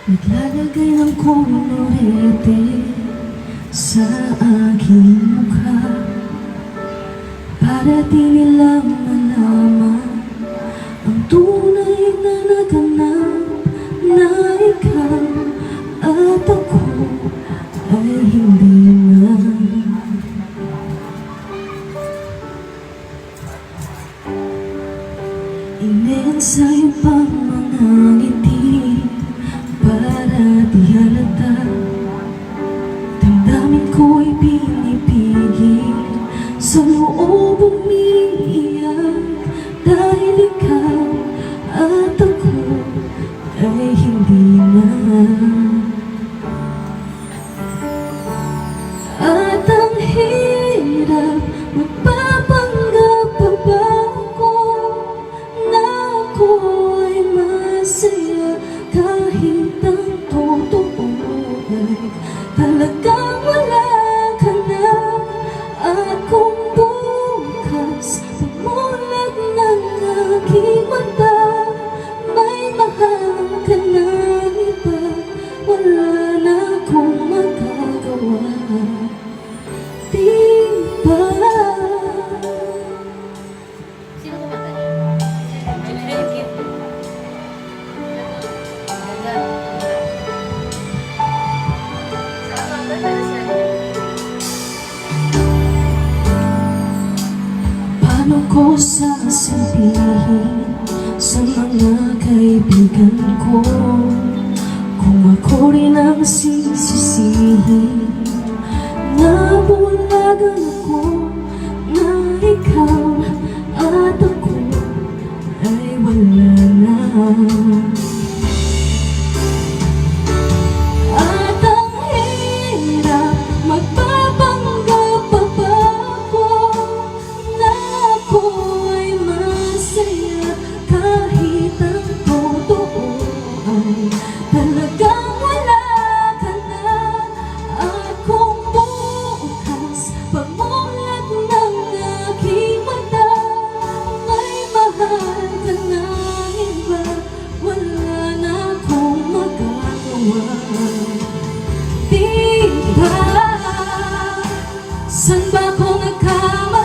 Naglalagay ng kolorete sa aking mukha para di nila malaman ang tunay na naganap na ikaw at ako ay hindi na. Inensayo pang mga ngiti para di halata. Damdamin ko'y pinipigil, sa loob umiiyak dahil ikaw at ako ay hindi na. At ang hirap, magpapanggap pa ba ako na ako ay masaya kahit ang totoo ay talagang wala ka na. At kung bukas pagmulat ng aking mata may mahal ka na iba, wala na akong magagawa. Diba? Sino kumanta niya? Paano ko sasabihin sa mga kaibigan ko kung ako rin ang sisisihin na bulagan ako, na ikaw at ako ay wala na. At ang hirap, magpapanggap pa ba ako na ako ay masaya kahit ang totoo ay talagang wala ka na. At kung bukas pagmulat ng aking mata may mahal ka na iba, wala na akong magagawa. Diba? Saan ba ako nagkamali?